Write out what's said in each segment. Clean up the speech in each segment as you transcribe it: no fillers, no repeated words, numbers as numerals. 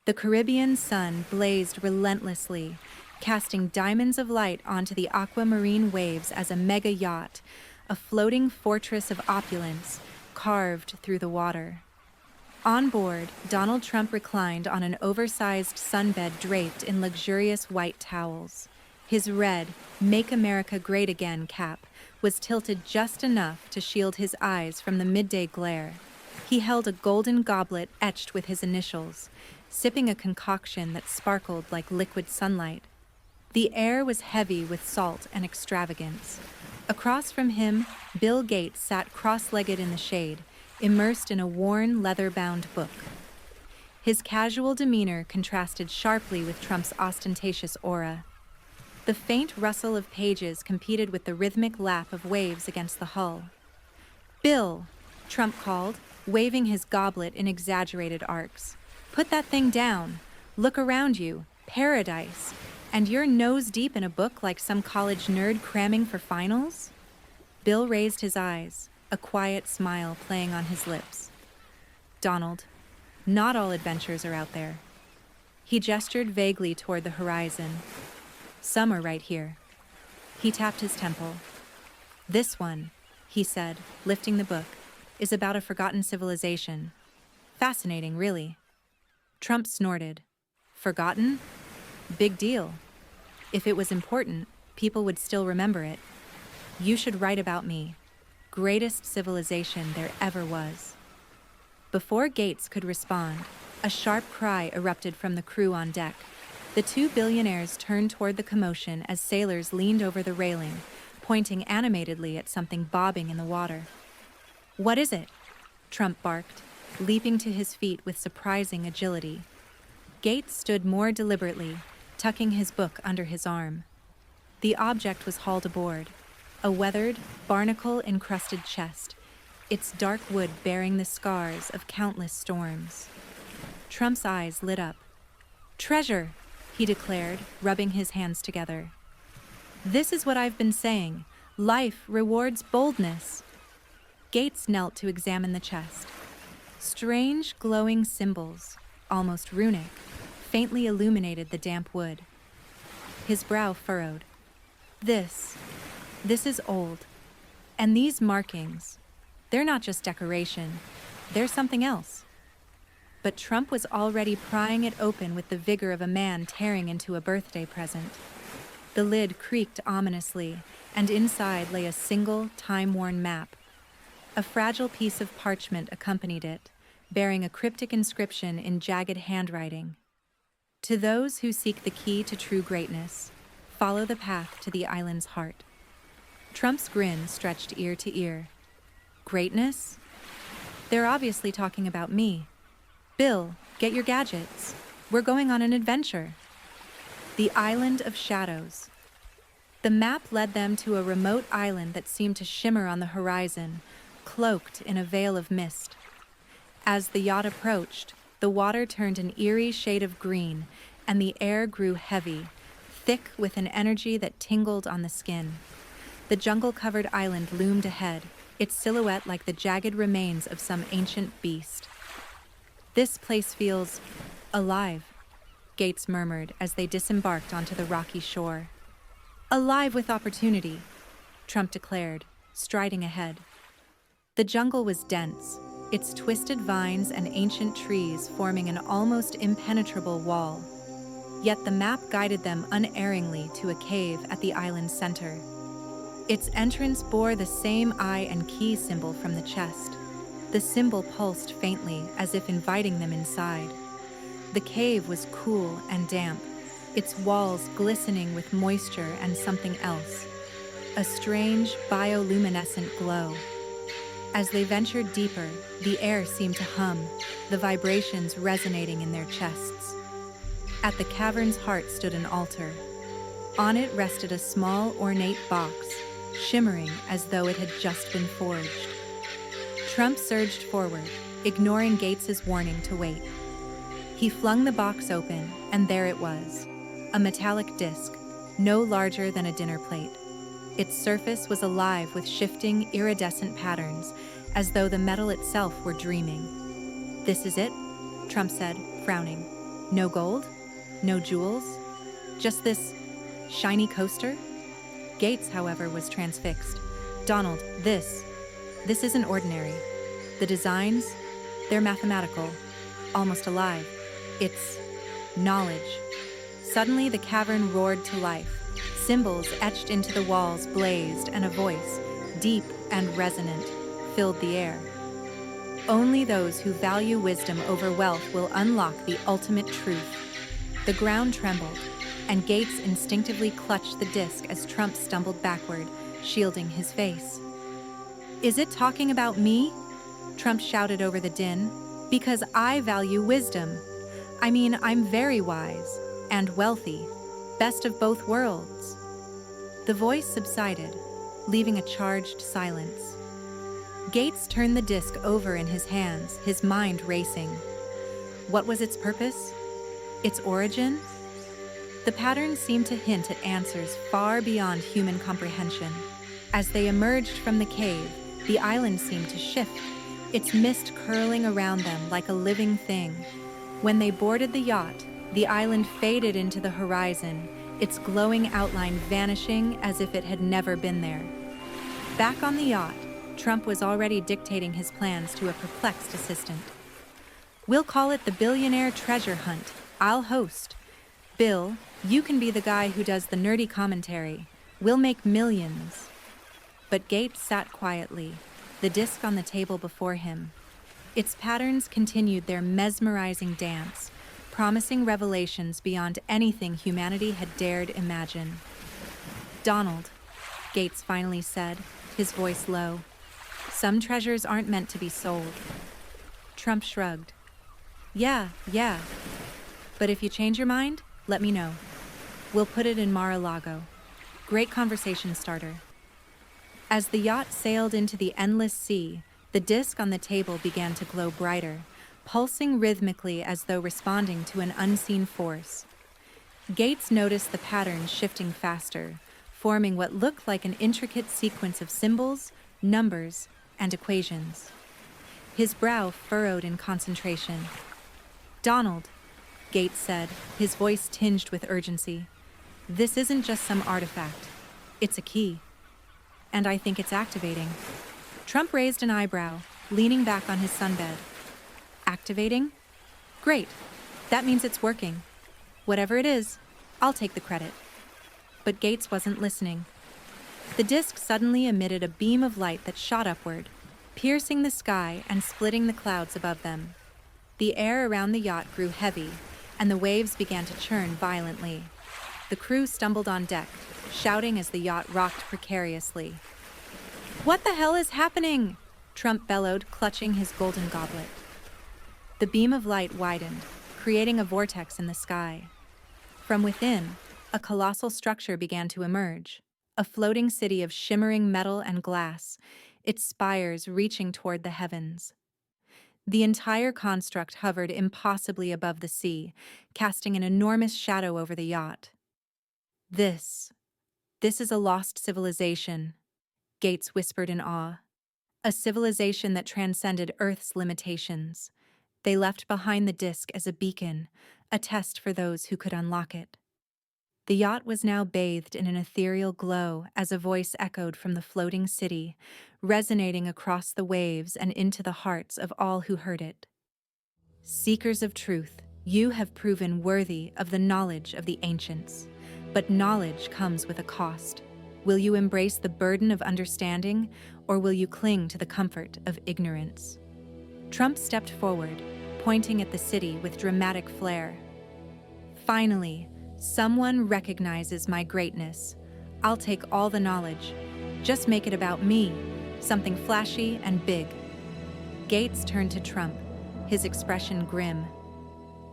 The Caribbean sun blazed relentlessly, casting diamonds of light onto the aquamarine waves as a mega yacht, a floating fortress of opulence, carved through the water. On board, Donald Trump reclined on an oversized sunbed draped in luxurious white towels. His red "Make America Great Again" cap was tilted just enough to shield his eyes from the midday glare. He held a golden goblet etched with his initials, sipping a concoction that sparkled like liquid sunlight. The air was heavy with salt and extravagance. Across from him, Bill Gates sat cross-legged in the shade, immersed in a worn, leather-bound book. His casual demeanor contrasted sharply with Trump's ostentatious aura. The faint rustle of pages competed with the rhythmic lap of waves against the hull. "Bill," Trump called, waving his goblet in exaggerated arcs. "Put that thing down. Look around you. Paradise. And you're nose-deep in a book like some college nerd cramming for finals?" Bill raised his eyes, a quiet smile playing on his lips. "Donald, not all adventures are out there." He gestured vaguely toward the horizon. "Some are right here." He tapped his temple. "This one," he said, lifting the book, "is about a forgotten civilization. Fascinating, really." Trump snorted. "Forgotten? Big deal. If it was important, people would still remember it. You should write about me. Greatest civilization there ever was." Before Gates could respond, a sharp cry erupted from the crew on deck. The two billionaires turned toward the commotion as sailors leaned over the railing, pointing animatedly at something bobbing in the water. "What is it?" Trump barked, leaping to his feet with surprising agility. Gates stood more deliberately, tucking his book under his arm. The object was hauled aboard, a weathered, barnacle-encrusted chest, its dark wood bearing the scars of countless storms. Trump's eyes lit up. "Treasure," he declared, rubbing his hands together. "This is what I've been saying. Life rewards boldness." Gates knelt to examine the chest. Strange, glowing symbols, almost runic, faintly illuminated the damp wood. His brow furrowed. This is old. And these markings, they're not just decoration, they're something else." But Trump was already prying it open with the vigor of a man tearing into a birthday present. The lid creaked ominously, and inside lay a single, time-worn map. A fragile piece of parchment accompanied it, bearing a cryptic inscription in jagged handwriting. "To those who seek the key to true greatness, follow the path to the island's heart." Trump's grin stretched ear to ear. "Greatness? They're obviously talking about me. Bill, get your gadgets. We're going on an adventure." The Island of Shadows. The map led them to a remote island that seemed to shimmer on the horizon, cloaked in a veil of mist. As the yacht approached, the water turned an eerie shade of green, and the air grew heavy, thick with an energy that tingled on the skin. The jungle-covered island loomed ahead, its silhouette like the jagged remains of some ancient beast. "This place feels alive," Gates murmured as they disembarked onto the rocky shore. "Alive with opportunity," Trump declared, striding ahead. The jungle was dense, its twisted vines and ancient trees forming an almost impenetrable wall. Yet the map guided them unerringly to a cave at the island's center. Its entrance bore the same eye and key symbol from the chest. The symbol pulsed faintly, as if inviting them inside. The cave was cool and damp, its walls glistening with moisture and something else, a strange bioluminescent glow. As they ventured deeper, the air seemed to hum, the vibrations resonating in their chests. At the cavern's heart stood an altar. On it rested a small, ornate box, shimmering as though it had just been forged. Trump surged forward, ignoring Gates's warning to wait. He flung the box open, and there it was, a metallic disc, no larger than a dinner plate. Its surface was alive with shifting, iridescent patterns, as though the metal itself were dreaming. "This is it," Trump said, frowning. No gold? No jewels? Just this shiny coaster? Gates, however, was transfixed. Donald, this isn't ordinary. The designs, they're mathematical, almost alive. It's knowledge. Suddenly, the cavern roared to life. Symbols etched into the walls blazed, and a voice, deep and resonant, filled the air. Only those who value wisdom over wealth will unlock the ultimate truth. The ground trembled, and Gates instinctively clutched the disc as Trump stumbled backward, shielding his face. "Is it talking about me?" Trump shouted over the din. "Because I value wisdom. I mean, I'm very wise and wealthy, best of both worlds." The voice subsided, leaving a charged silence. Gates turned the disc over in his hands, his mind racing. What was its purpose? Its origin? The pattern seemed to hint at answers far beyond human comprehension. As they emerged from the cave, the island seemed to shift, its mist curling around them like a living thing. When they boarded the yacht, the island faded into the horizon, its glowing outline vanishing as if it had never been there. Back on the yacht, Trump was already dictating his plans to a perplexed assistant. "We'll call it the Billionaire Treasure Hunt. I'll host. Bill, you can be the guy who does the nerdy commentary. We'll make millions." But Gates sat quietly, the disc on the table before him. Its patterns continued their mesmerizing dance, promising revelations beyond anything humanity had dared imagine. "Donald," Gates finally said, his voice low, "some treasures aren't meant to be sold." Trump shrugged. Yeah. But if you change your mind, let me know. We'll put it in Mar-a-Lago." Great conversation starter. As the yacht sailed into the endless sea, the disc on the table began to glow brighter, pulsing rhythmically as though responding to an unseen force. Gates noticed the pattern shifting faster, forming what looked like an intricate sequence of symbols, numbers, and equations. His brow furrowed in concentration. "Donald," Gates said, his voice tinged with urgency, "this isn't just some artifact. It's a key. And I think it's activating." Trump raised an eyebrow, leaning back on his sunbed. "Activating? Great. That means it's working. Whatever it is, I'll take the credit." But Gates wasn't listening. The disc suddenly emitted a beam of light that shot upward, piercing the sky and splitting the clouds above them. The air around the yacht grew heavy, and the waves began to churn violently. The crew stumbled on deck, shouting as the yacht rocked precariously. "What the hell is happening?" Trump bellowed, clutching his golden goblet. The beam of light widened, creating a vortex in the sky. From within, a colossal structure began to emerge, a floating city of shimmering metal and glass, its spires reaching toward the heavens. The entire construct hovered impossibly above the sea, casting an enormous shadow over the yacht. This is a lost civilization," Gates whispered in awe. "A civilization that transcended Earth's limitations. They left behind the disk as a beacon, a test for those who could unlock it." The yacht was now bathed in an ethereal glow as a voice echoed from the floating city, resonating across the waves and into the hearts of all who heard it. "Seekers of truth, you have proven worthy of the knowledge of the ancients. But knowledge comes with a cost. Will you embrace the burden of understanding, or will you cling to the comfort of ignorance?" Trump stepped forward, pointing at the city with dramatic flair. "Finally, someone recognizes my greatness. I'll take all the knowledge. Just make it about me, something flashy and big." Gates turned to Trump, his expression grim.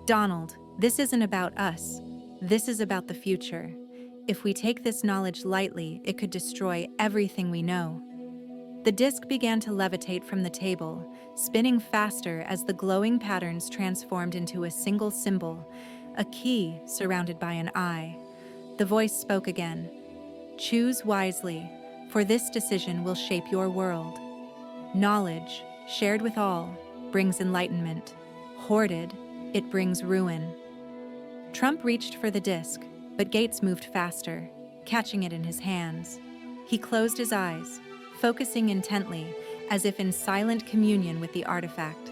"Donald, this isn't about us. This is about the future. If we take this knowledge lightly, it could destroy everything we know." The disc began to levitate from the table, spinning faster as the glowing patterns transformed into a single symbol, a key surrounded by an eye. The voice spoke again. "Choose wisely, for this decision will shape your world. Knowledge, shared with all, brings enlightenment. Hoarded, it brings ruin." Trump reached for the disc, but Gates moved faster, catching it in his hands. He closed his eyes, focusing intently, as if in silent communion with the artifact.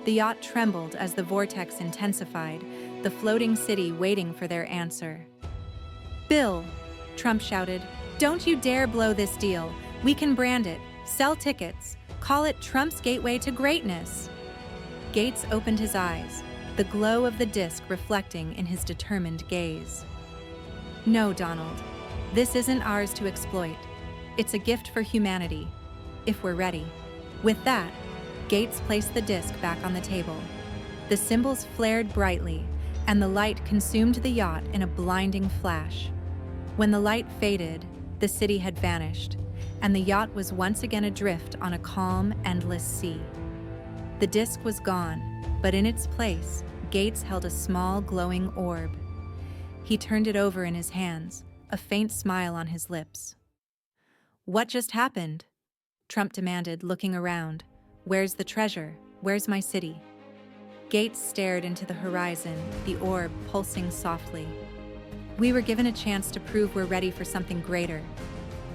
The yacht trembled as the vortex intensified, the floating city waiting for their answer. "Bill," Trump shouted, "don't you dare blow this deal. We can brand it, sell tickets, call it Trump's gateway to greatness." Gates opened his eyes, the glow of the disc reflecting in his determined gaze. "No, Donald. This isn't ours to exploit. It's a gift for humanity, if we're ready." With that, Gates placed the disc back on the table. The symbols flared brightly, and the light consumed the yacht in a blinding flash. When the light faded, the city had vanished, and the yacht was once again adrift on a calm, endless sea. The disc was gone, but in its place, Gates held a small, glowing orb. He turned it over in his hands, a faint smile on his lips. "What just happened?" Trump demanded, looking around. "Where's the treasure? Where's my city?" Gates stared into the horizon, the orb pulsing softly. "We were given a chance to prove we're ready for something greater.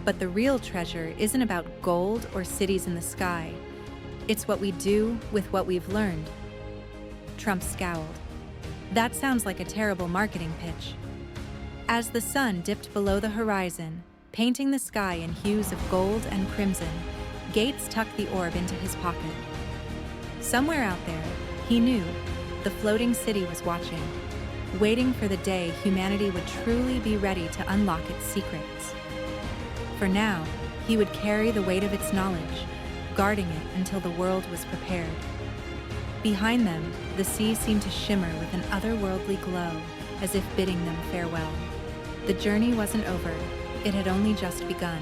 But the real treasure isn't about gold or cities in the sky. It's what we do with what we've learned." Trump scowled. "That sounds like a terrible marketing pitch." As the sun dipped below the horizon, painting the sky in hues of gold and crimson, Gates tucked the orb into his pocket. Somewhere out there, he knew, the floating city was watching, waiting for the day humanity would truly be ready to unlock its secrets. For now, he would carry the weight of its knowledge, guarding it until the world was prepared. Behind them, the sea seemed to shimmer with an otherworldly glow, as if bidding them farewell. The journey wasn't over, it had only just begun.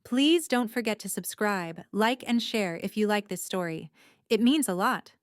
Please don't forget to subscribe, like, and share if you like this story. It means a lot.